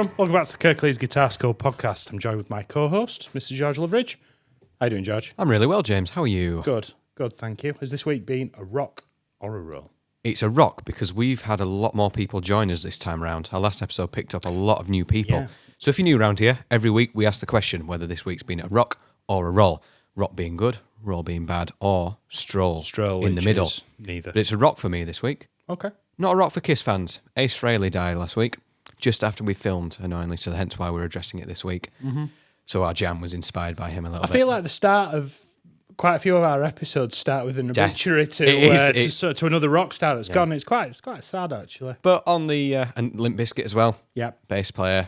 everyone. Welcome back to the Kirklees Guitar School Podcast. I'm joined with my co-host, Mr. George Loveridge. How you doing, George? I'm really well, James. How are you? Good, thank you. Has this week been a rock or a roll? It's a rock because we've had a lot more people join us this time around. Our last episode picked up a lot of new people. Yeah. So if you're new around here, every week we ask the question whether this week's been a rock or a roll. Rock being good, roll being bad, or stroll in the middle. Neither. But it's a rock for me this week. Okay. Not a rock for Kiss fans. Ace Frehley died last week, just after we filmed, annoyingly, so hence why we're addressing it this week. Mm-hmm. So our jam was inspired by him a little bit. I feel like the start of quite a few of our episodes start with an obituary to another rock star that's gone. It's quite sad, actually. But on the, and Limp Bizkit as well. Yeah. Bass player.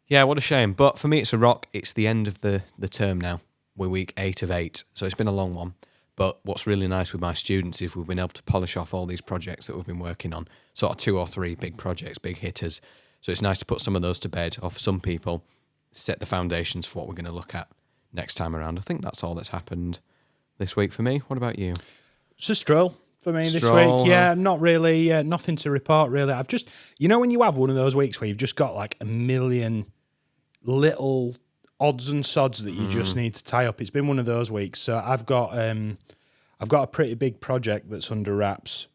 Yeah, what a shame. But for me, it's a rock. It's the end of the term now. We're week 8 of 8, so it's been a long one. But what's really nice with my students is we've been able to polish off all these projects that we've been working on, sort of 2 or 3 big projects, big hitters. So it's nice to put some of those to bed, or for some people, set the foundations for what we're going to look at next time around. I think that's all that's happened this week for me. What about you? It's a stroll for me this week. Yeah, not really, nothing to report really. I've just, when you have one of those weeks where you've just got like a million little odds and sods that you just need to tie up. It's been one of those weeks. So I've got a pretty big project that's under wraps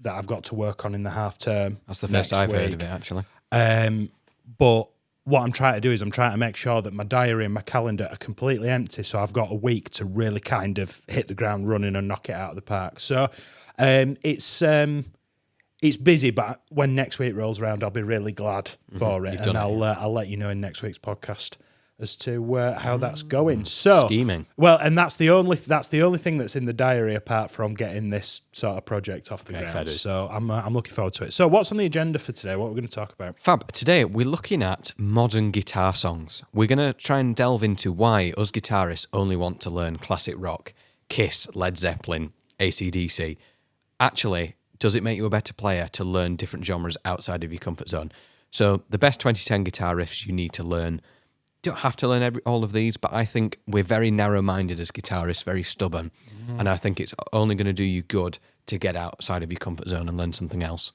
that I've got to work on in the half term. That's the first I've heard of it, actually. But what I'm trying to do is I'm trying to make sure that my diary and my calendar are completely empty, so I've got a week to really kind of hit the ground running and knock it out of the park. So it's busy, but when next week rolls around, I'll be really glad for it, and I'll let you know in next week's podcast as to how that's going. So scheming. Well, and that's the only thing that's in the diary apart from getting this sort of project off the ground. So I'm looking forward to it. So what's on the agenda for today? What are we going to talk about? Fab. Today we're looking at modern guitar songs. We're going to try and delve into why us guitarists only want to learn classic rock, Kiss, Led Zeppelin, AC/DC. Actually, does it make you a better player to learn different genres outside of your comfort zone? So the best 2010 guitar riffs you need to learn. You don't have to learn all of these, but I think we're very narrow-minded as guitarists, very stubborn, and I think it's only going to do you good to get outside of your comfort zone and learn something else.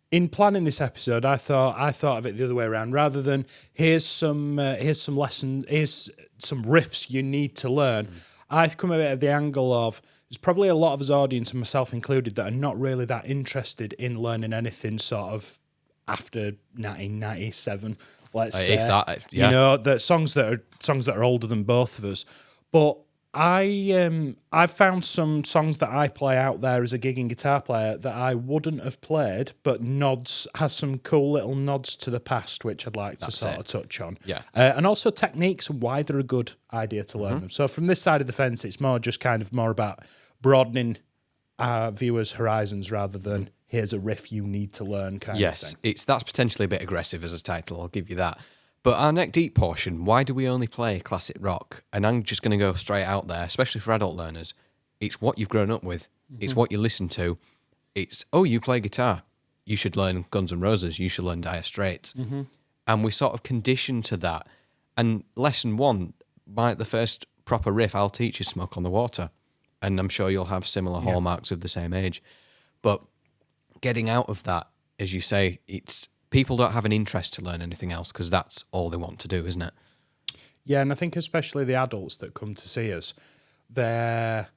In planning this episode, I thought of it the other way around. Rather than here's some lessons, here's some riffs you need to learn, I've come a bit of the angle of there's probably a lot of us audience, and myself included, that are not really that interested in learning anything sort of after 1997. Let's say, that songs that are older than both of us. But I've found some songs that I play out there as a gigging guitar player that I wouldn't have played, but has some cool little nods to the past, which I'd like to sort of touch on. Yeah, and also techniques and why they're a good idea to learn them. So from this side of the fence, it's more about broadening our viewers' horizons rather than here's a riff you need to learn kind of thing. Yes, that's potentially a bit aggressive as a title, I'll give you that. But our neck deep portion, why do we only play classic rock? And I'm just going to go straight out there, especially for adult learners. It's what you've grown up with. It's what you listen to. It's, you play guitar. You should learn Guns N' Roses. You should learn Dire Straits. And we sort of condition to that. And lesson 1, the first proper riff I'll teach is Smoke on the Water. And I'm sure you'll have similar hallmarks of the same age. But getting out of that, as you say, it's people don't have an interest to learn anything else because that's all they want to do, isn't it? Yeah, and I think especially the adults that come to see us, they've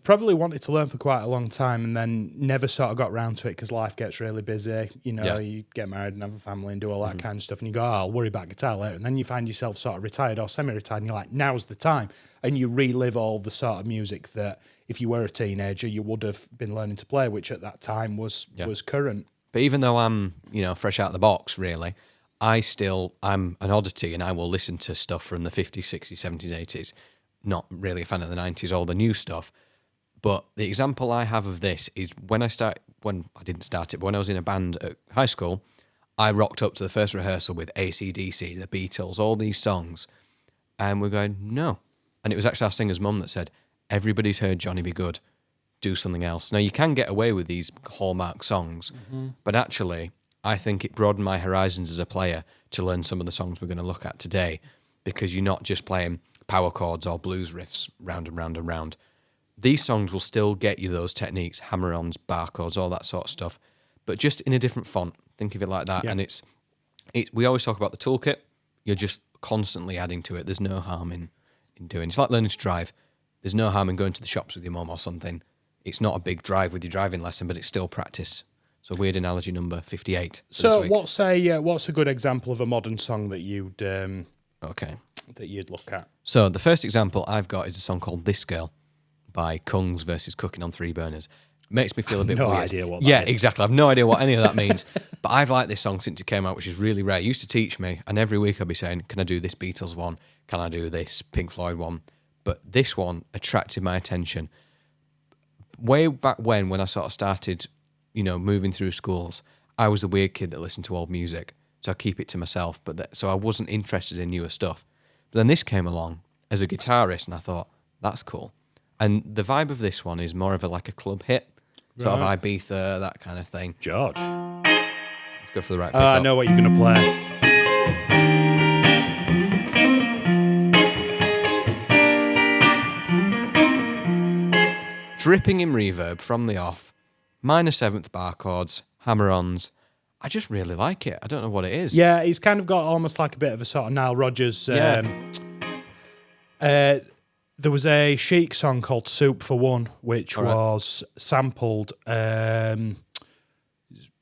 probably wanted to learn for quite a long time and then never sort of got round to it because life gets really busy. You get married and have a family and do all that kind of stuff, and you go, I'll worry about guitar later. And then you find yourself sort of retired or semi-retired, and you're like, now's the time. And you relive all the sort of music that if you were a teenager, you would have been learning to play, which at that time was current. But even though I'm, fresh out of the box, really, I'm an oddity and I will listen to stuff from the 50s, 60s, 70s, 80s. Not really a fan of the 90s or the new stuff. But the example I have of this is when I didn't start it, but when I was in a band at high school, I rocked up to the first rehearsal with AC/DC, the Beatles, all these songs. And we're going, no. And it was actually our singer's mum that said, everybody's heard Johnny Be Good. Do something else. Now, you can get away with these hallmark songs, but actually, I think it broadened my horizons as a player to learn some of the songs we're going to look at today, because you're not just playing power chords or blues riffs round and round and round. These songs will still get you those techniques, hammer-ons, bar chords, all that sort of stuff, but just in a different font. Think of it like that. Yeah. And it's we always talk about the toolkit. You're just constantly adding to it. There's no harm in doing. It's like learning to drive. There's no harm in going to the shops with your mum or something. It's not a big drive with your driving lesson, but it's still practice. So weird analogy number 58. So what's a good example of a modern song that you'd look at? So the first example I've got is a song called This Girl by Kungs versus Cooking on Three Burners. Makes me feel a bit weird. No idea what that is. Yeah, exactly. I've no idea what any of that means. But I've liked this song since it came out, which is really rare. It used to teach me, and every week I'd be saying, can I do this Beatles one? Can I do this Pink Floyd one? But this one attracted my attention. Way back when I sort of started, moving through schools, I was a weird kid that listened to old music, so I keep it to myself. So I wasn't interested in newer stuff. But then this came along as a guitarist, and I thought, that's cool. And the vibe of this one is more of a club hit, sort of Ibiza, that kind of thing. George. Let's go for the right pick I know what you're going to play. Dripping in reverb from the off, minor seventh bar chords, hammer-ons. I just really like it. I don't know what it is. Yeah, he's kind of got almost like a bit of a sort of Nile Rodgers. There was a Chic song called Soup for One, which was sampled by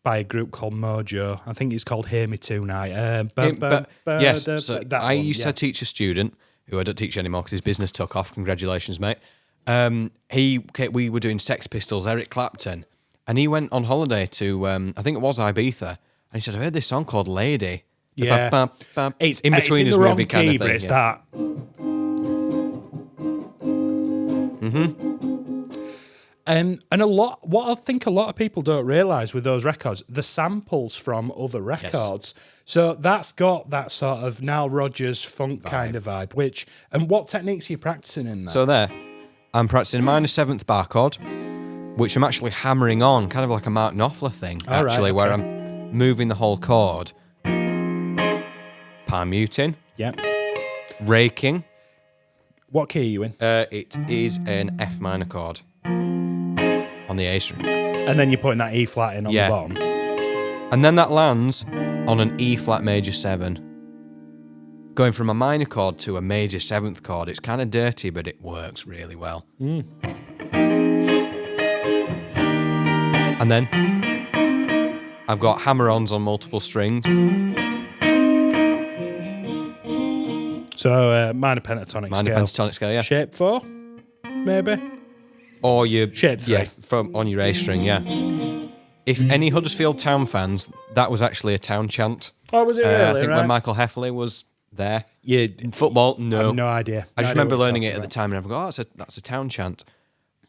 a group called Mojo. I think it's called Hear Me Tonight. Yes, so I used to teach a student, who I don't teach anymore because his business took off. Congratulations, mate. We were doing Sex Pistols, Eric Clapton, and he went on holiday to, I think it was Ibiza, and he said, I heard this song called Lady. Yeah. It's in between his movie kind of thing. It's that. And what I think a lot of people don't realise with those records, the samples from other records. Yes. So that's got that sort of Nile Rodgers funk kind of vibe. And what techniques are you practicing in that? So I'm practicing a minor seventh bar chord, which I'm actually hammering on, kind of like a Mark Knopfler thing, where I'm moving the whole chord. Palm muting. Yep. Raking. What key are you in? It is an F minor chord on the A string. And then you're putting that E flat in on the bottom. And then that lands on an E flat major 7. Going from a minor chord to a major 7th chord, it's kind of dirty, but it works really well. And then I've got hammer-ons on multiple strings. So minor pentatonic scale. Minor pentatonic scale, yeah. Shape 4, maybe? Or your Shape 3. Yeah, on your A string, yeah. If any Huddersfield Town fans, that was actually a town chant. Oh, was it really? I think when Michael Heffley was there. Yeah. In football, no. I have no idea. I just remember learning it at the time and I go, that's a town chant.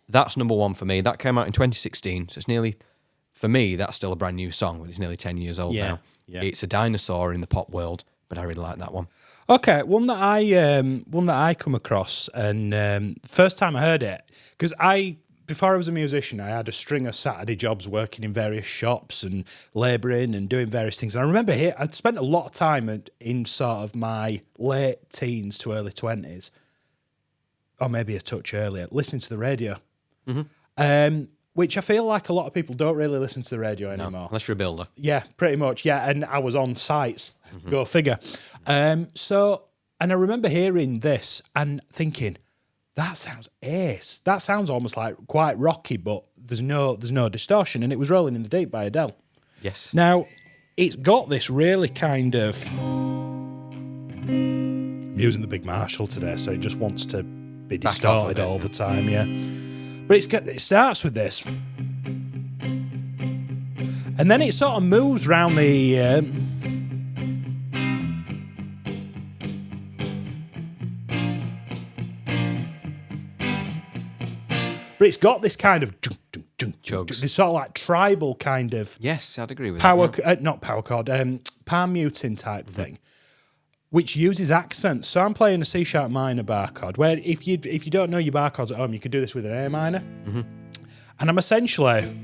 That's number one for me. That came out in 2016, so it's nearly, for me, that's still a brand new song, but it's nearly 10 years old now. Yeah. It's a dinosaur in the pop world, but I really like that one. Okay, one that I come across, and first time I heard it, because before I was a musician, I had a string of Saturday jobs working in various shops and labouring and doing various things. And I remember I'd spent a lot of time in sort of my late teens to early 20s, or maybe a touch earlier, listening to the radio. Which I feel like a lot of people don't really listen to the radio anymore. No, unless you're a builder. Yeah, pretty much. Yeah, and I was on sites. Go figure. And I remember hearing this and thinking, that sounds ace. That sounds almost like quite rocky, but there's no distortion. And it was Rolling in the Deep by Adele. Yes. Now, it's got this really kind of... I'm using the big Marshall today, so it just wants to be distorted all the time, yeah. But it starts with this. And then it sort of moves round the... But it's got this kind of this sort of like tribal kind of yes, I'd agree with that. Not power chord, palm muting type thing, which uses accents. So I'm playing a C sharp minor bar chord. Where if you don't know your bar chords at home, you could do this with an A minor, and I'm essentially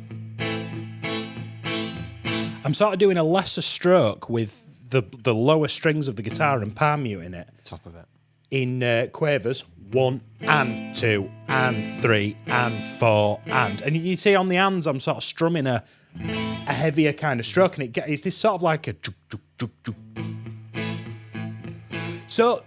sort of doing a lesser stroke with the lower strings of the guitar and palm muting it. Top of it in quavers. 1 and 2 and 3 and 4 and you see on the ands I'm sort of strumming a a heavier kind of stroke, and it's this sort of like a. So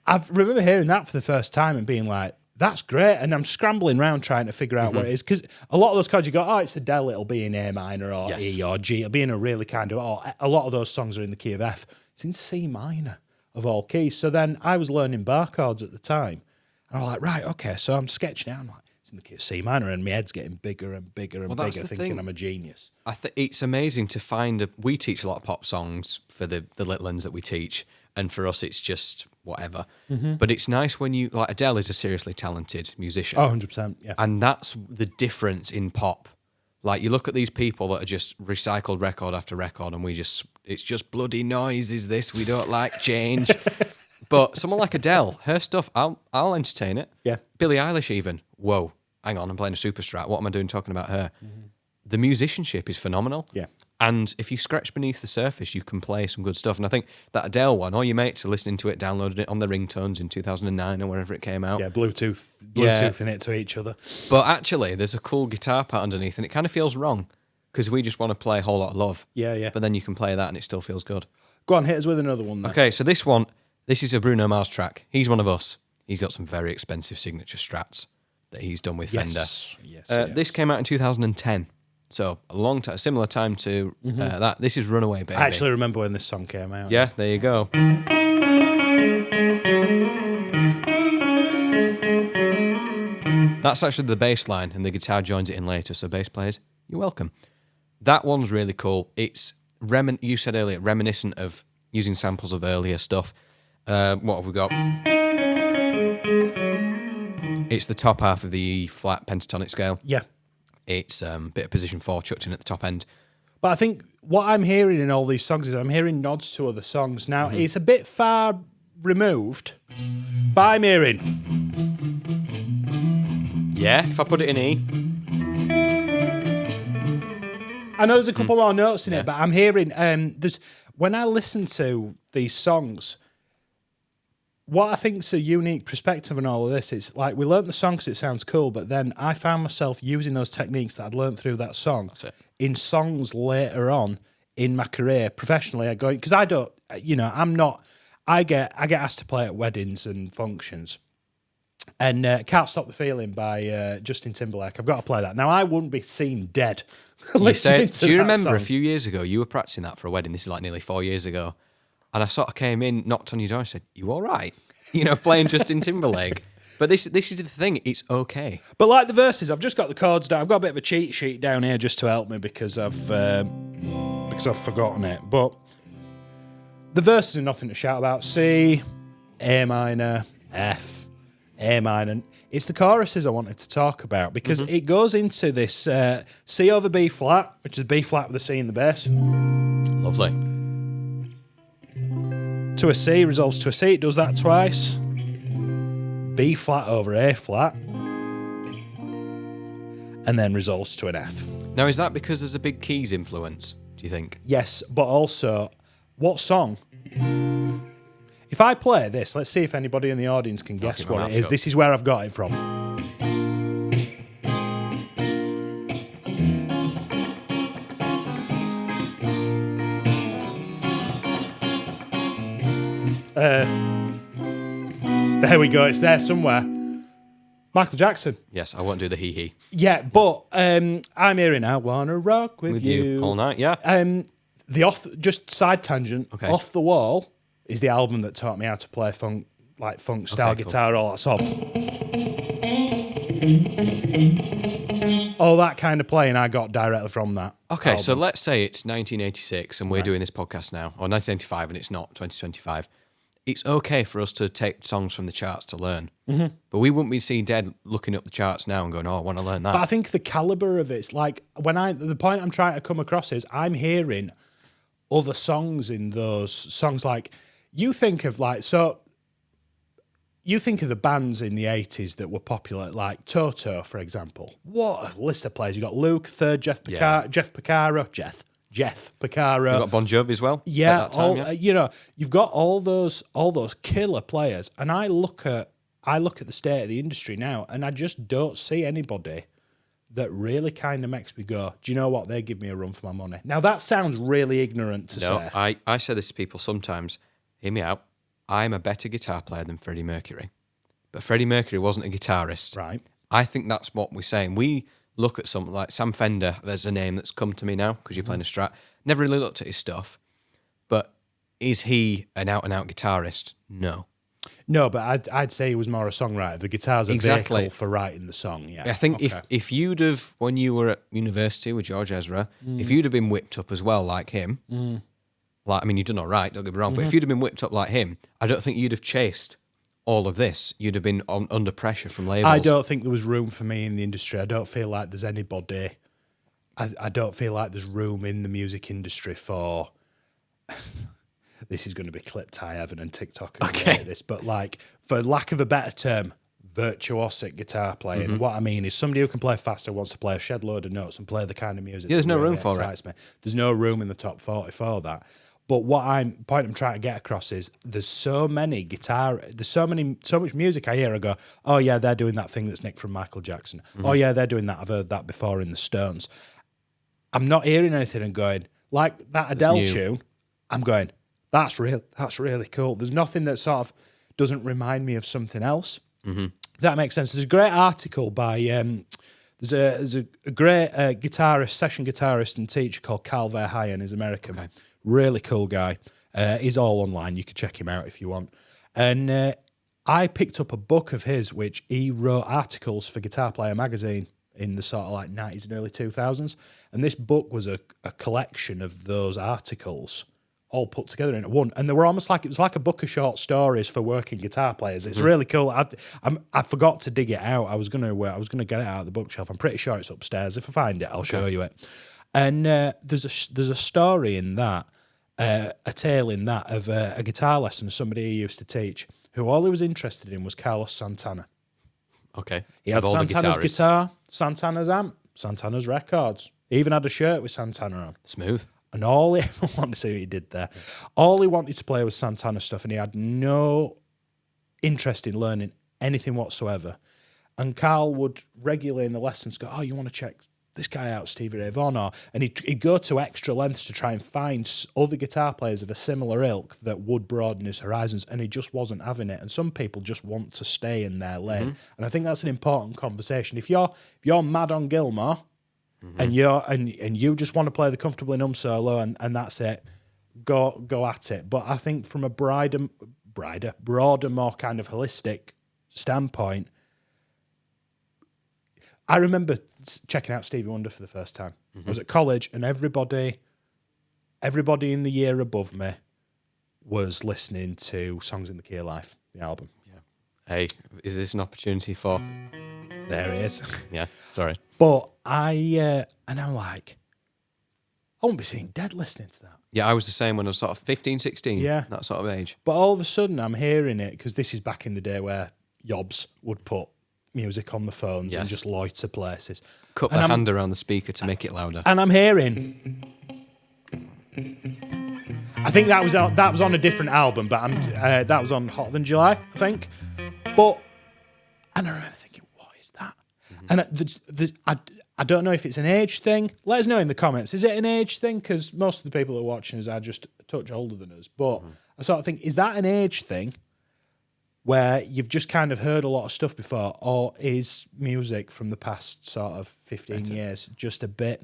I remember hearing that for the first time and being like, that's great. And I'm scrambling around trying to figure out what it is. Because a lot of those chords you go, oh, it's Adele, it'll be in A minor or E or G. It'll be in a really kind of, a lot of those songs are in the key of F. It's in C minor of all keys. So then I was learning bar chords at the time. And I'm like, right, okay. So I'm sketching out. I'm like, it's in the key of C minor. And my head's getting bigger and bigger and bigger, thinking I'm a genius. It's amazing to find, we teach a lot of pop songs for the little ones that we teach. And for us, it's just whatever. But it's nice when you, like Adele is a seriously talented musician. Oh, 100%, yeah. And that's the difference in pop. Like, you look at these people that are just recycled record after record, and it's just bloody noise, is this? We don't like change. But someone like Adele, her stuff, I'll entertain it. Yeah. Billie Eilish even, whoa, hang on, I'm playing a super strat. What am I doing talking about her? The musicianship is phenomenal. Yeah. And if you scratch beneath the surface, you can play some good stuff. And I think that Adele one, all your mates are listening to it, downloaded it on their ringtones in 2009 or wherever it came out. Yeah, Bluetoothing it to each other. But actually, there's a cool guitar part underneath, and it kind of feels wrong because we just want to play a whole lot of love. Yeah, yeah. But then you can play that and it still feels good. Go on, hit us with another one then. Okay, so this is a Bruno Mars track. He's one of us. He's got some very expensive signature strats that he's done with Fender. Yes. This came out in 2010. So a long time, similar time to that. This is Runaway Baby. I actually remember when this song came out. Yeah, there you go. That's actually the bass line, and the guitar joins it in later. So bass players, you're welcome. That one's really cool. It's you said earlier, reminiscent of using samples of earlier stuff. What have we got? It's the top half of the E flat pentatonic scale. Yeah. It's a bit of position 4 chucked in at the top end. But I think what I'm hearing in all these songs is I'm hearing nods to other songs. Now, it's a bit far removed, but I'm hearing. Yeah, if I put it in E. I know there's a couple more notes in it, but I'm hearing, when I listen to these songs, what I think's a unique perspective on all of this, it's like we learnt the song because it sounds cool, but then I found myself using those techniques that I'd learnt through that song in songs later on in my career professionally. I go because I don't, I'm not. I get asked to play at weddings and functions, and Can't Stop the Feeling by Justin Timberlake. I've got to play that. Now I wouldn't be seen dead. Do you remember song. a few years ago you were practicing that for a wedding? This is like nearly 4 years ago. And I sort of came in, knocked on your door and said, you all right? Playing Justin Timberlake. But this is the thing, it's okay. But like the verses, I've just got the chords down. I've got a bit of a cheat sheet down here just to help me because I've forgotten it. But the verses are nothing to shout about. C, A minor, F, A minor. It's the choruses I wanted to talk about because it goes into this C over B flat, which is B flat with a C in the bass. Lovely. To a C, resolves to a C. It does that twice. B flat over A flat. And then resolves to an F. Now, is that because there's a big keys influence, do you think? Yes, but also, what song? If I play this, let's see if anybody in the audience can guess what it is. This is where I've got it from. There we go, it's there somewhere. Michael Jackson. Yes, I won't do the hee-hee. Yeah, but I'm hearing I Wanna Rock With You. All night, yeah. Just side tangent, Off the Wall is the album that taught me how to play funk style guitar, all that sort of... all that kind of playing I got directly from that. Okay, album. so let's say it's 1986 and we're doing this podcast now, or 1985 and it's not 2025. It's okay for us to take songs from the charts to learn. But we wouldn't be seen dead looking up the charts now and going, oh, I want to learn that. But I think the caliber of it's like, the point I'm trying to come across is I'm hearing other songs in those songs. Like, you think of the bands in the 80s that were popular, like Toto, for example. What a list of players. You got Luke, Third, Jeff Porcaro. Jeff Porcaro. You've got Bon Jovi as well. Yeah, at that time, you've got all those killer players, and I look at the state of the industry now, and I just don't see anybody that really kind of makes me go, do you know what? They give me a run for my money. Now, that sounds really ignorant to say. I say this to people sometimes. Hear me out. I'm a better guitar player than Freddie Mercury. But Freddie Mercury wasn't a guitarist. Right. I think that's what we're saying. We look at something like Sam Fender. There's a name that's come to me now because you're playing a Strat. Never really looked at his stuff. But is he an out-and-out guitarist? No. No, but I'd say he was more a songwriter. The guitar's a vehicle for writing the song, yeah. I think if you'd have, when you were at university with George Ezra, if you'd have been whipped up as well like him, like, I mean, you've done all right, don't get me wrong, but if you'd have been whipped up like him, I don't think you'd have chased all of this. You'd have been under pressure from labels. I don't think there was room for me in the industry. I don't feel like there's anybody... I don't feel like there's room in the music industry for... This is going to be clipped high heaven and TikTok and this, but like, for lack of a better term, virtuosic guitar playing. What I mean is somebody who can play faster wants to play a shed load of notes and play the kind of music. Yeah, there's no room for it. Me. There's no room in the top 40 for that. But point I'm trying to get across is there's so much music I hear. I go, oh yeah, they're doing that thing that's nicked from Michael Jackson. Oh yeah, they're doing that. I've heard that before in the Stones. I'm not hearing anything and going like that Adele tune. I'm going, that's really cool. There's nothing that sort of doesn't remind me of something else. That makes sense. There's a great article by there's a great session guitarist and teacher called Carl Verheyen. He's American. Okay. Really cool guy. He's all online. You can check him out if you want. And I picked up a book of his, which he wrote articles for Guitar Player magazine in the sort of like 90s and early 2000s. And this book was a collection of those articles all put together into one. And they were almost like, it was like a book of short stories for working guitar players. It's really cool. I forgot to dig it out. I was gonna get it out of the bookshelf. I'm pretty sure it's upstairs. If I find it, I'll show you it. And there's a story in that, a tale in that of a guitar lesson somebody he used to teach, who all he was interested in was Carlos Santana. Okay. He had Santana's guitar, Santana's amp, Santana's records. He even had a shirt with Santana on. Smooth. And all he ever wanted to see what he did there. All he wanted to play was Santana stuff, and he had no interest in learning anything whatsoever. And Carl would regularly in the lessons go, oh, you want to check this guy out, Stevie Ray Vaughan? And he'd go to extra lengths to try and find other guitar players of a similar ilk that would broaden his horizons, and he just wasn't having it. And some people just want to stay in their lane. And I think that's an important conversation. If you're mad on Gilmour, and you just want to play the comfortably numb solo and that's it, go at it. But I think from a broader, more kind of holistic standpoint, I remember checking out Stevie Wonder for the first time. I was at college, and everybody in the year above me was listening to Songs in the Key of Life, the album. Yeah. Hey, is this an opportunity for... There he is. Yeah, sorry. But and I'm like, I won't be seen dead listening to that. Yeah, I was the same when I was sort of 15, 16, that sort of age. But all of a sudden I'm hearing it, because this is back in the day where Yobs would put music on the phones and just loiter places. Cut the hand around the speaker to make it louder. And I'm hearing... I think that was on a different album, but that was on Hotter Than July, I think. And I remember thinking, what is that? And I don't know if it's an age thing. Let us know in the comments. Is it an age thing? Because most of the people who are watching us are just a touch older than us. But I sort of think, is that an age thing where you've just kind of heard a lot of stuff before, or is music from the past sort of 15 years just a bit...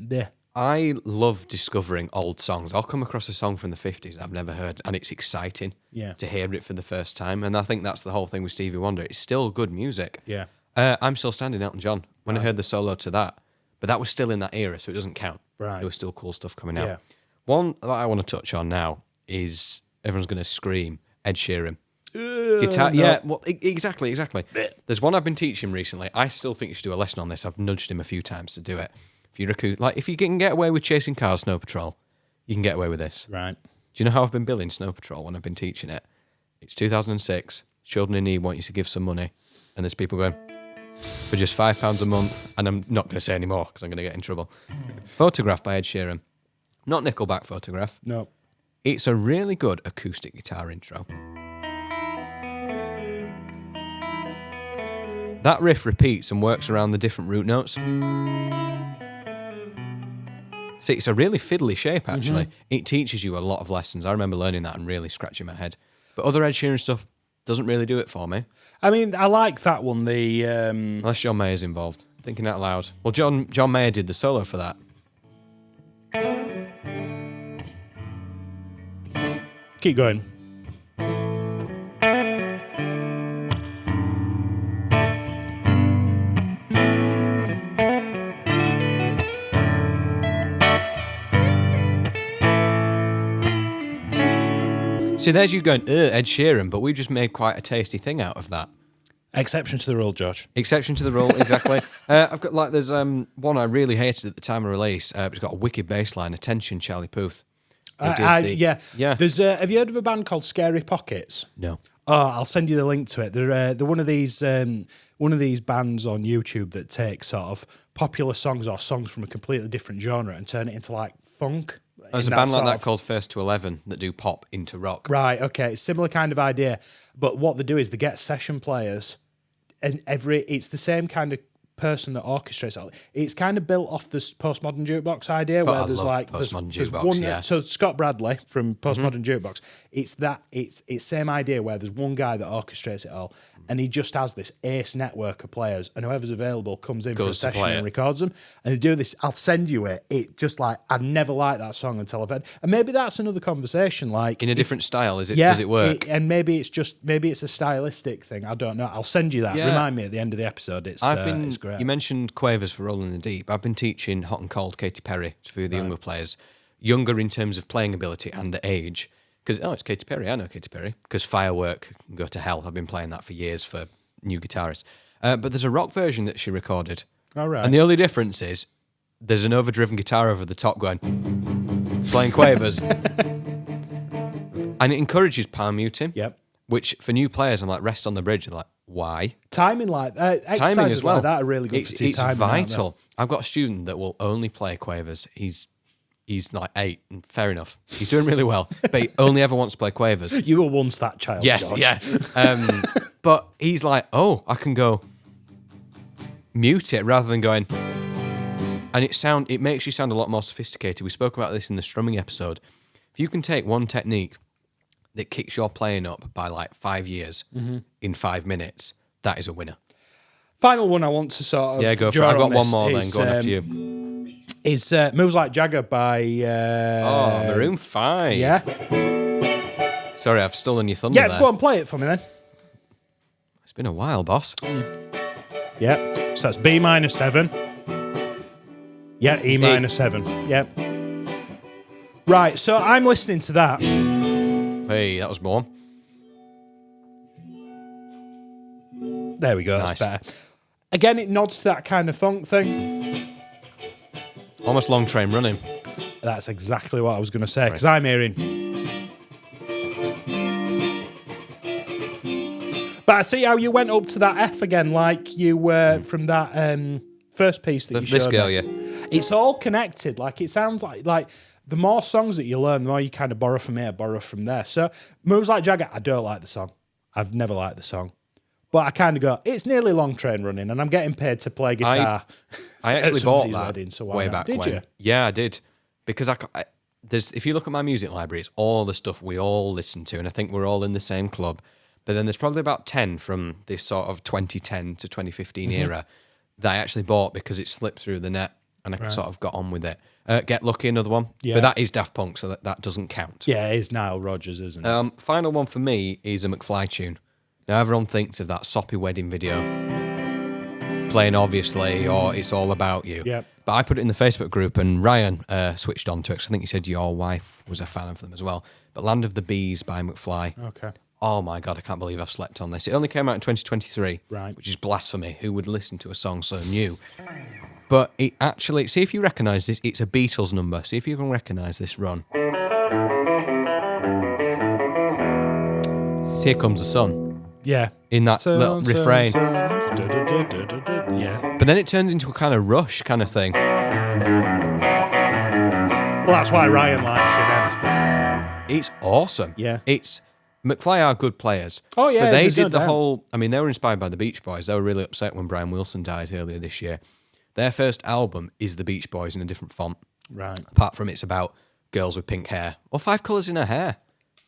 I love discovering old songs. I'll come across a song from the 50s that I've never heard, and it's exciting to hear it for the first time. And I think that's the whole thing with Stevie Wonder. It's still good music. Yeah. I'm Still Standing, Elton John, when I heard the solo to that. But that was still in that era, so it doesn't count. Right. There was still cool stuff coming out. One that I want to touch on now is, everyone's going to scream, Ed Sheeran. Guitar, no. Yeah, well, exactly. There's one I've been teaching recently. I still think you should do a lesson on this. I've nudged him a few times to do it. If you can get away with chasing cars, Snow Patrol, you can get away with this. Right. Do you know how I've been billing Snow Patrol when I've been teaching it? It's 2006. Children in need want you to give some money, and there's people going for just £5 a month, and I'm not going to say any more because I'm going to get in trouble. Photograph by Ed Sheeran, not Nickelback Photograph. No. It's a really good acoustic guitar intro. That riff repeats and works around the different root notes. See, it's a really fiddly shape, actually. It teaches you a lot of lessons. I remember learning that and really scratching my head. But other Ed Sheeran stuff doesn't really do it for me. I mean, I like that one, Unless John Mayer's involved. Thinking out loud. Well, John Mayer did the solo for that. Keep going. See, there's you going, Ed Sheeran, but we've just made quite a tasty thing out of that. Exception to the rule, George. Exception to the rule, exactly. I've got there's one I really hated at the time of release. It's got a wicked bass line, Attention, Charlie Puth. Yeah. There's, have you heard of a band called Scary Pockets? No. Oh, I'll send you the link to it. They're one of these bands on YouTube that take sort of popular songs or songs from a completely different genre and turn it into like funk. There's a band like that called First to 11 that do pop into rock. Right, okay. It's similar kind of idea. But what they do is they get session players and it's the same kind of person that orchestrates it. It's kind of built off this postmodern jukebox idea where there's like postmodern there's jukebox, one. yeah. So Scott Bradley from Postmodern Jukebox, it's same idea where there's one guy that orchestrates it all, and he just has this ace network of players, and whoever's available comes in for a session and records them, and they do this. I'll send you it. It just like I've never liked that song until I've heard, and maybe that's another conversation. Like in a different style, is it? Yeah, does it work? And maybe it's a stylistic thing. I don't know. I'll send you that. Yeah. Remind me at the end of the episode. It's great. You mentioned Quavers for Rolling in the Deep. I've been teaching Hot and Cold Katy Perry to the younger players, younger in terms of playing ability and age. Because it's Katy Perry. I know Katy Perry. Because Firework can go to hell. I've been playing that for years for new guitarists. But there's a rock version that she recorded. All right. And the only difference is there's an overdriven guitar over the top going, playing Quavers. And it encourages palm muting. Yep. Which for new players, I'm like, rest on the bridge. They're like, why? Timing exercises as well. Like that are really good for it's timing. Vital. I've got a student that will only play Quavers. He's like 8, and fair enough. He's doing really well, but he only ever wants to play Quavers. You were once that child. Yes, George. yeah. But he's like, oh, I can go mute it rather than going. And it makes you sound a lot more sophisticated. We spoke about this in the strumming episode. If you can take one technique that kicks your playing up by like 5 years in 5 minutes, that is a winner. Final one I want to sort of go for it. I've got one more then, going after you. Is Moves Like Jagger by... Maroon 5. Yeah. Sorry, I've stolen your thunder there. Yeah, go on, play it for me then. It's been a while, boss. Yeah, so that's B minor 7. Yeah, E minor 7. Yeah. Right, so I'm listening to that. Hey, that was more. There we go, Nice. That's better. Again, it nods to that kind of funk thing. Almost Long Train Running. That's exactly what I was going to say, because I'm hearing... But I see how you went up to that F again, like you were from that first piece that you showed This girl, me. yeah. It's all connected. Like, it sounds like the more songs that you learn, the more you kind of borrow from here, borrow from there. So, Moves Like Jagger, I don't like the song. I've never liked the song. But I kind of go, it's nearly Long Train Running, and I'm getting paid to play guitar. I actually bought that weddings, so way back when. Did you? Yeah, I did. Because if you look at my music library, it's all the stuff we all listen to, and I think we're all in the same club. But then there's probably about 10 from this sort of 2010 to 2015 era that I actually bought because it slipped through the net, and I sort of got on with it. Get Lucky, another one. Yeah. But that is Daft Punk, so that doesn't count. Yeah, it is Nile Rodgers, isn't it? Final one for me is a McFly tune. Now, everyone thinks of that soppy wedding video playing, obviously, or It's All About You. Yep. But I put it in the Facebook group, and Ryan switched on to it, because I think he said your wife was a fan of them as well. But Land of the Bees by McFly. Okay. Oh, my God, I can't believe I've slept on this. It only came out in 2023, Right. which is blasphemy. Who would listen to a song so new? But it actually, see if you recognise this, it's a Beatles number. See if you can recognise this run. Here Comes the Sun. Yeah. In that little refrain. Yeah. But then it turns into a kind of rush kind of thing. Well, that's why Ryan likes it then. It's awesome. Yeah. It's McFly are good players. Oh, yeah, but they there's no did the doubt. whole. I mean, they were inspired by the Beach Boys. They were really upset when Brian Wilson died earlier this year. Their first album is the Beach Boys in a different font. Right. Apart from it's about girls with pink hair or 5 colours in her hair.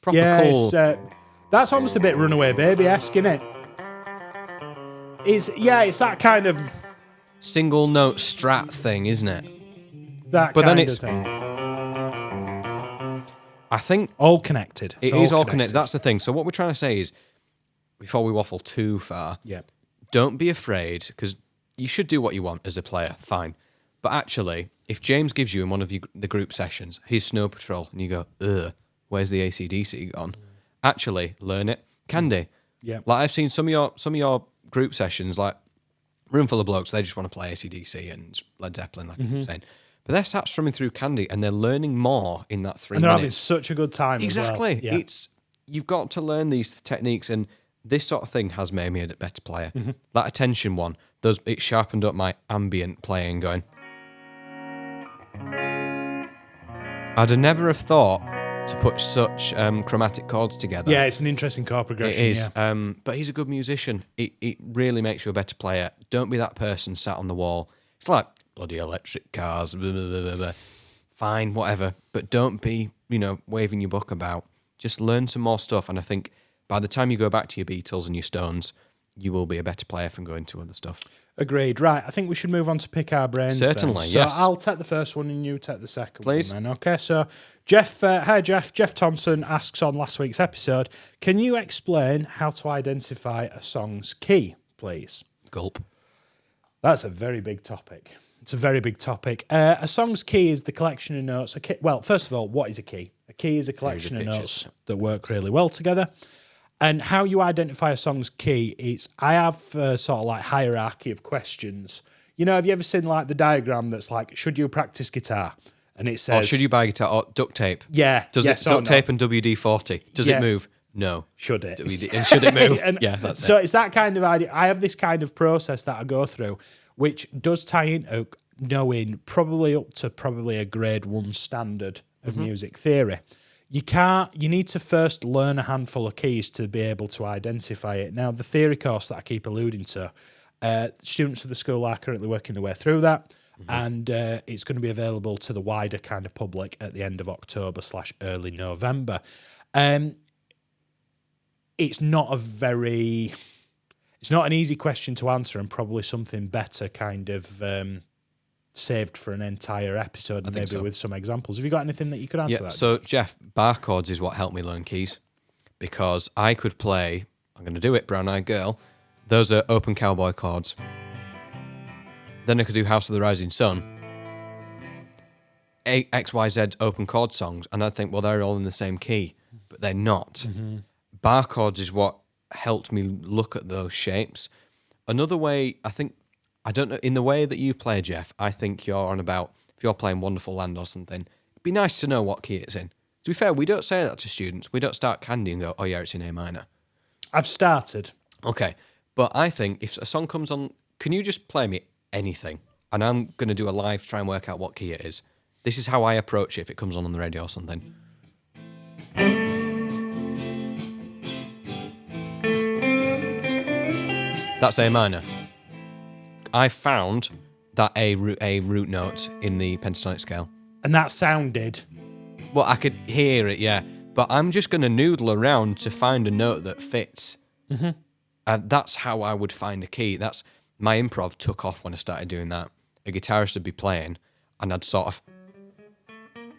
Proper Yeah, cool. that's almost a bit Runaway Baby-esque, isn't it? It's that kind of Single note strat thing, isn't it? that But kind then of it's- thing. I think All connected. it is all connected. That's the thing. So what we're trying to say is, before we waffle too far, Yeah. don't be afraid, because you should do what you want as a player, fine. But actually, if James gives you in one of the group sessions his Snow Patrol, and you go, ugh, where's the AC/DC gone? Actually, learn it. Candy. Yeah. Like I've seen some of your group sessions, like room full of blokes, they just want to play AC/DC and Led Zeppelin, like I'm saying. But they're sat strumming through Candy, and they're learning more in that 3 And they're having minutes. such a good time Exactly. as well. Yeah. You've got to learn these techniques, and this sort of thing has made me a better player. That attention one, it sharpened up my ambient playing going. I'd have never have thought to put such chromatic chords together. Yeah, it's an interesting chord It progression. is. Yeah. But he's a good musician. It really makes you a better player. Don't be that person sat on the wall. It's like bloody electric cars. Blah, blah, blah, blah, blah. Fine, whatever. But don't be, waving your book about. Just learn some more stuff. And I think by the time you go back to your Beatles and your Stones, you will be a better player from going to other stuff. Agreed. Right, I think we should move on to pick our brains. Certainly, then. So yes. I'll take the first one and you take the second Please. one then. Okay, so Jeff, hi Jeff. Jeff Thompson asks on last week's episode, can you explain how to identify a song's key, please? Gulp. That's a very big topic. It's a very big topic. A song's key is the collection of notes. Well, first of all, what is a key? A key is a collection of notes that work really well together. And how you identify a song's key is, I have sort of like hierarchy of questions. Have you ever seen like the diagram that's like, should you practice guitar? And it says, Or should you buy a guitar? Or duct tape? Yeah. Does yes it or duct no? tape and WD-40? Does Yeah. it move? No. Should it? And should it move? And Yeah, that's so it. it's that kind of idea. I have this kind of process that I go through, which does tie into knowing probably up to a grade 1 standard of music theory. You need to first learn a handful of keys to be able to identify it. Now, the theory course that I keep alluding to, students of the school are currently working their way through that, and it's going to be available to the wider kind of public at the end of October / early November. It's not an easy question to answer, and probably something better kind of saved for an entire episode, and maybe so. with some examples. Have you got anything that you could answer that? So, Jeff, bar chords is what helped me learn keys, because I could play, I'm going to do it, Brown Eyed Girl. Those are open cowboy chords. Then I could do House of the Rising Sun. XYZ open chord songs, and I'd think, well, they're all in the same key, but they're not. Bar chords is what helped me look at those shapes. Another way, I don't know, in the way that you play, Jeff, I think you're on about, if you're playing Wonderful Land or something, it'd be nice to know what key it's in. To be fair, we don't say that to students. We don't start Candy and go, oh yeah, it's in A minor. I've started. Okay, but I think if a song comes on, can you just play me anything? And I'm going to do a live to try and work out what key it is. This is how I approach it if it comes on the radio or something. That's A minor. I found that a root note in the pentatonic scale. And that sounded... Well, I could hear it, yeah. But I'm just going to noodle around to find a note that fits. That's how I would find a key. That's my improv took off when I started doing that. A guitarist would be playing, and I'd sort of...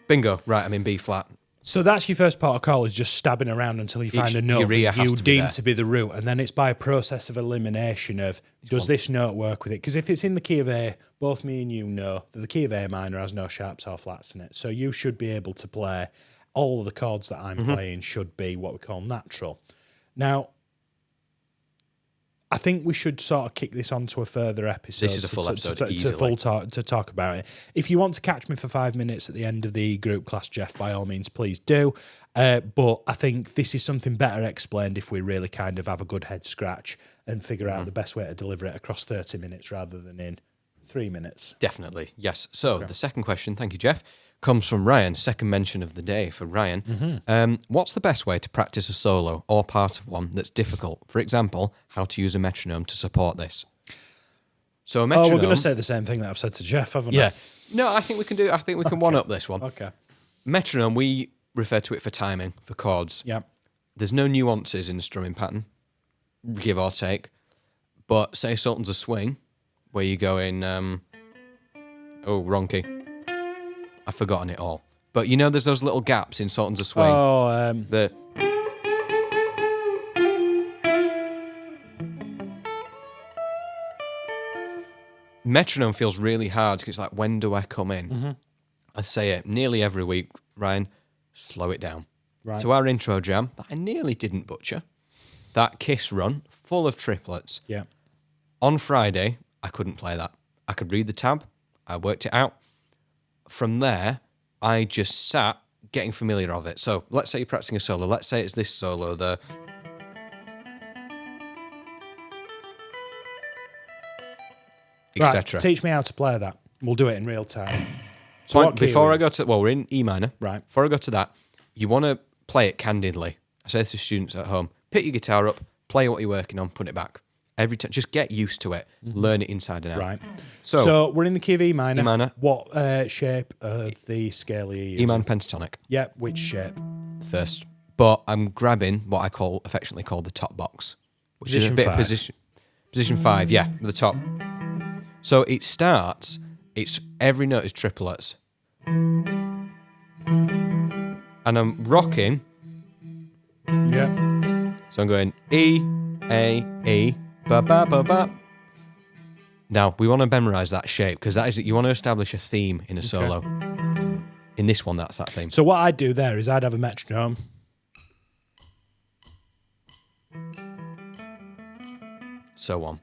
Bingo, right, I'm in B flat. So that's your first part of call, is just stabbing around until you find a note urea that has you to be deem there. to be the root, and then it's by a process of elimination of, does this note work with it? Because if it's in the key of A, both me and you know that the key of A minor has no sharps or flats in it, so you should be able to play, all of the chords that I'm playing should be what we call natural. Now, I think we should sort of kick this on to a further episode. This is a full episode, easily. To talk about it. If you want to catch me for 5 minutes at the end of the group class, Jeff, by all means, please do. But I think this is something better explained if we really kind of have a good head scratch and figure out the best way to deliver it across 30 minutes rather than in 3 minutes. Definitely, yes. So, the second question, thank you, Jeff, comes from Ryan. Second mention of the day for Ryan. What's the best way to practice a solo or part of one that's difficult? For example, how to use a metronome to support this. So a metronome. Oh, we're going to say the same thing that I've said to Jeff, haven't we? Yeah. No, I think we can do. I think we can one up this one. Okay. Metronome. We refer to it for timing, for chords. Yeah. There's no nuances in the strumming pattern, give or take. But say Sultan's a swing, where you go in. Wrong key. I've forgotten it all. But you know, there's those little gaps in Sultan's a swing. Oh, The metronome feels really hard because it's like, when do I come in? I say it nearly every week, Ryan, slow it down. Right. So our intro jam, that I nearly didn't butcher, that Kiss run, full of triplets. yeah. On Friday, I couldn't play that. I could read the tab. I worked it out. From there, I just sat getting familiar of it. So let's say you're practicing a solo. Let's say it's this solo, the... etc. Right, teach me how to play that. We'll do it in real time. So what key Before are we I go to... Well, we're in E minor. Right. Before I go to that, you want to play it candidly. I say this to students at home. Pick your guitar up, play what you're working on, put it back. Every time, just get used to it. Learn it inside and out. Right. So So we're in the key of E minor. E minor. What shape of the scale are you using? E minor pentatonic Yeah, which shape? first. But I'm grabbing what I affectionately call the top box, which is a Position bit 5. of position 5, yeah, the top. So it starts, every note is triplets. And I'm rocking, Yeah. so I'm going E, A, E, ba, ba, ba, ba. Now, we want to memorize that shape, because that is, you want to establish a theme in a solo. In this one, that's that theme. So what I'd do there is I'd have a metronome. So on.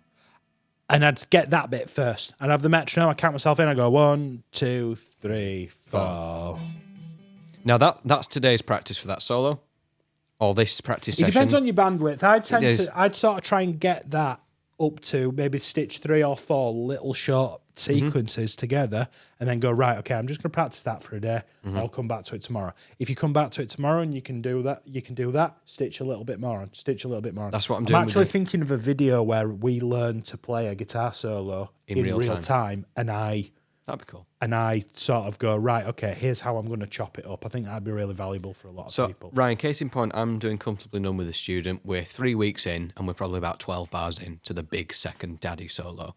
And I'd get that bit first. I'd have the metronome, I count myself in, I go 1, 2, 3, 4. Now, that's today's practice for that solo, or this practice It session. depends on your bandwidth. is. I'd sort of try and get that up to maybe stitch 3 or 4 little short sequences together and then go, right, okay, I'm just going to practice that for a day. I'll come back to it tomorrow. If you come back to it tomorrow and you can do that, stitch a little bit more on, stitch a little bit more on. That's what I'm doing I'm with actually the- thinking of a video where we learn to play a guitar solo in real time and That'd be cool. I sort of go, right, okay, here's how I'm going to chop it up. I think that'd be really valuable for a lot of So, people. Ryan, case in point, I'm doing Comfortably Numb with a student. We're 3 weeks in, and we're probably about 12 bars in to the big second daddy solo.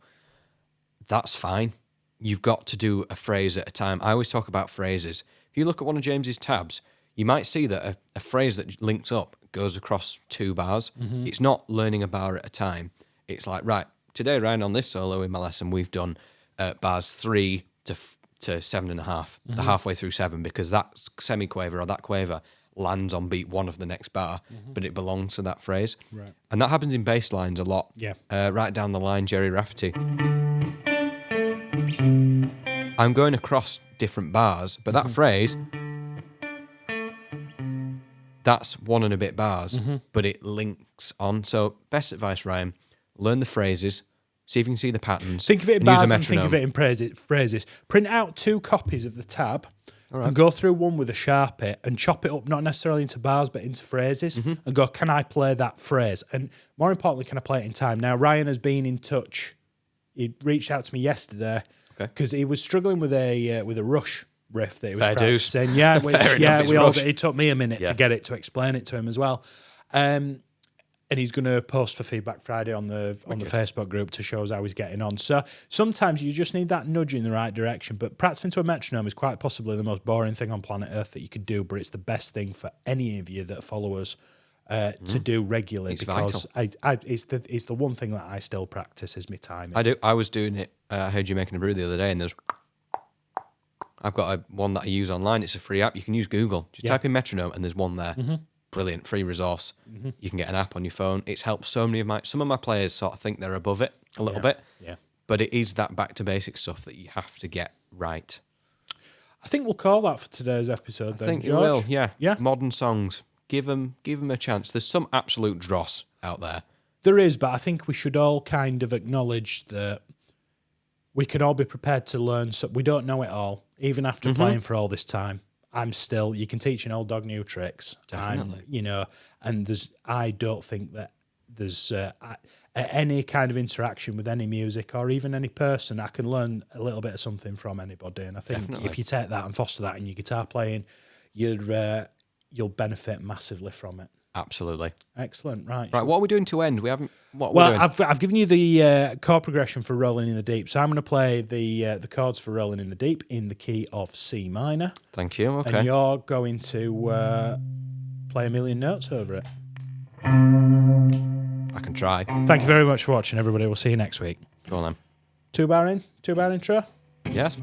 That's fine. You've got to do a phrase at a time. I always talk about phrases. If you look at one of James's tabs, you might see that a phrase that links up goes across 2 bars. It's not learning a bar at a time. It's like, right, today, Ryan, on this solo in my lesson, we've done bars 3 to 7.5, the halfway through 7, because that semi-quaver or that quaver lands on beat 1 of the next bar, but it belongs to that phrase. Right. And that happens in bass lines a lot. Yeah. Right down the line, Jerry Rafferty. I'm going across different bars, but that phrase, that's 1 and a bit bars, but it links on. So best advice, Ryan, learn the phrases, see if you can see the patterns. Think of it in and use a bars and think of metronome. it in phrases. Print out 2 copies of the tab and go through one with a Sharpie and chop it up, not necessarily into bars, but into phrases, and go, can I play that phrase? And more importantly, can I play it in time? Now, Ryan has been in touch. He reached out to me yesterday because he was struggling with a Rush riff that he was Fair dues. practicing. Yeah, which, Fair enough, it's Rush. it took me a minute to explain it to him as well. And he's going to post for Feedback Friday on the Facebook group to show us how he's getting on. So sometimes you just need that nudge in the right direction. But practicing to a metronome is quite possibly the most boring thing on planet Earth that you could do, but it's the best thing for any of you that follow us to do regularly. It's because it's the one thing that I still practice is my timing. I do. I was doing it. I heard you making a brew the other day, and I've got one that I use online. It's a free app. You can use Google. Just type in metronome, and there's one there. Brilliant, free resource. You can get an app on your phone. It's helped so many of some of my players sort of think they're above it a little bit. Yeah. But it is that back to basic stuff that you have to get right. I think we'll call that for today's episode. I think George. you will. Yeah. Yeah. Modern songs. Give them a chance. There's some absolute dross out there. There is, but I think we should all kind of acknowledge that we can all be prepared to learn. So we don't know it all, even after playing for all this time. You can teach an old dog new tricks. Definitely. And I don't think that there's any kind of interaction with any music or even any person, I can learn a little bit of something from anybody. And I think if you take that and foster that in your guitar playing, you'll benefit massively from it. Absolutely. Excellent. Right. Right. What are we doing to end? We haven't. What Well, we're doing? I've given you the chord progression for Rolling in the Deep, so I'm going to play the chords for Rolling in the Deep in the key of C minor. Thank you. Okay. And you're going to play a million notes over it. I can try. Thank you very much for watching, everybody. We'll see you next week. Go on then. 2 bar intro. Yes.